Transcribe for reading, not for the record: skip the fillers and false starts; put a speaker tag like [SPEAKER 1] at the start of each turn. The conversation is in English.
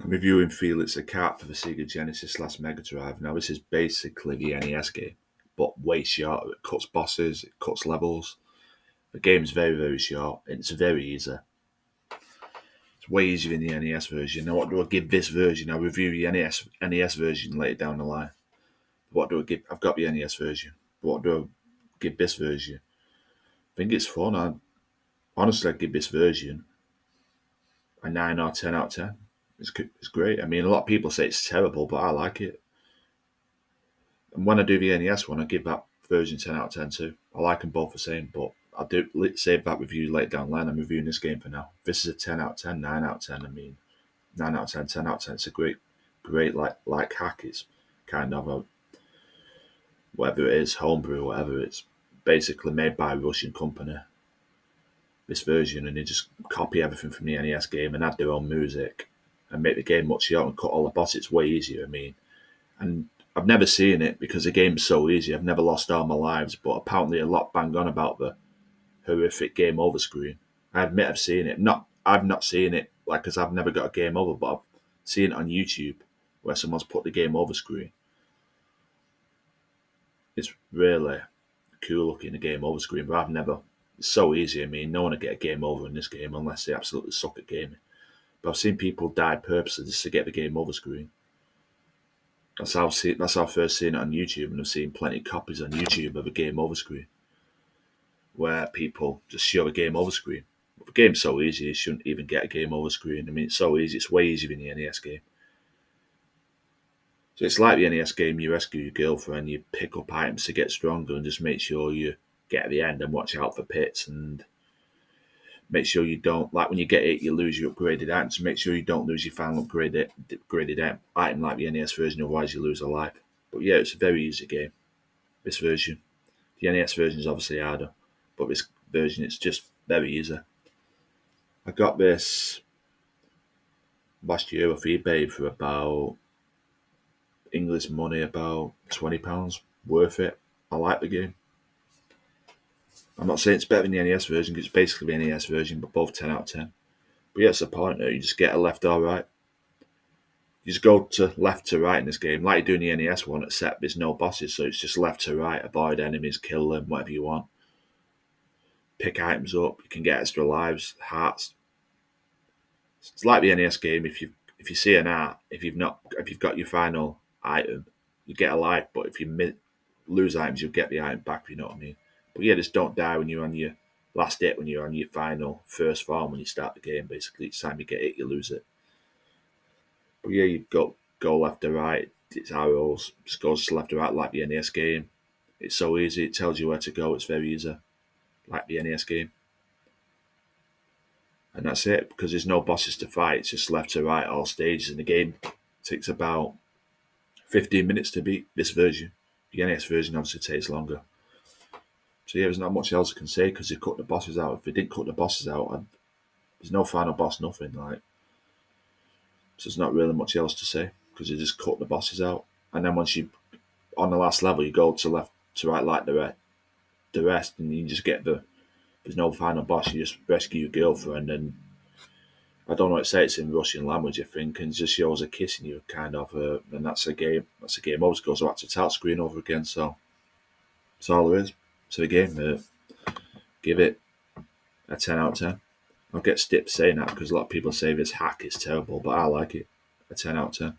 [SPEAKER 1] I'm reviewing Felix, a cart for the Sega Genesis / Megadrive. Now, this is basically the NES game, but way shorter. It cuts bosses, it cuts levels. The game's very, very short, and it's very easy. It's way easier than the NES version. Now, what do I give this version? I'll review the NES version later down the line. What do I give? I've got the NES version. What do I give this version? I think it's fun. Honestly, I'd give this version a 9 or 10 out of 10. It's great. I mean, a lot of people say it's terrible, but I like it. And when I do the NES one, I give that version 10 out of 10 too. I like them both the same, but I'll save that review later down the line. I'm reviewing this game for now. This is a 10 out of 10, 9 out of 10. I mean, 9 out of 10, 10 out of 10. It's a great like hack. It's kind of a, whatever it is, homebrew, whatever. It's basically made by a Russian company, this version, and they just copy everything from the NES game and add their own music and make the game much shorter and cut all the bosses. It's way easier, I mean. And I've never seen it because the game's so easy. I've never lost all my lives, but apparently a lot bang on about the horrific game over screen. I admit I've seen it. I've not seen it like because I've never got a game over, but I've seen it on YouTube where someone's put the game over screen. It's really cool looking the game over screen, but I've never. It's so easy. I mean, no one will get a game over in this game unless they absolutely suck at gaming. But I've seen people die purposely just to get the game over screen. That's how I've first seen it on YouTube, and I've seen plenty of copies on YouTube of a game over screen, where people just show a game over screen. But the game's so easy, you shouldn't even get a game over screen. I mean, it's so easy. It's way easier than the NES game. So it's like the NES game. You rescue your girlfriend, you pick up items to get stronger, and just make sure you get to the end and watch out for pits and make sure you don't, like when you get it, you lose your upgraded items. Make sure you don't lose your final upgraded item like the NES version, otherwise you lose a life. But yeah, it's a very easy game, this version. The NES version is obviously harder, but this version, it's just very easy. I got this last year off eBay for about English money, about £20. Worth it. I like the game. I'm not saying it's better than the NES version because it's basically the NES version, but both 10 out of 10. But yeah, it's the point there. You just get a left or right. You just go to left to right in this game, like you do in the NES one, except there's no bosses, so it's just left to right. Avoid enemies, kill them, whatever you want. Pick items up. You can get extra lives, hearts. It's like the NES game. If you see an art, if you've got your final item, you get a life. But if you lose items, you'll get the item back. If you know what I mean. But yeah, just don't die when you're on your last hit, when you're on your final first form when you start the game. Basically, each time you get it, you lose it. But yeah, you go left to right. It's arrows. Just goes to left to right like the NES game. It's so easy. It tells you where to go. It's very easy, like the NES game. And that's it because there's no bosses to fight. It's just left to right all stages, and the game takes about 15 minutes to beat this version. The NES version obviously takes longer. So yeah, there's not much else I can say because they cut the bosses out. If they didn't cut the bosses out, there's no final boss, nothing like. So there's not really much else to say because they just cut the bosses out. And then once you on the last level, you go to left to right like the rest, and you just get there's no final boss. You just rescue your girlfriend, and I don't know what to say. It's in Russian language, I think, and just shows her kissing you, kind of. And that's a game. That's a game. Always goes back to title screen over again. So that's all there is. So the game, give it a 10 out of 10. I'll get stiff saying that because a lot of people say this hack is terrible, but I like it. A 10 out of 10.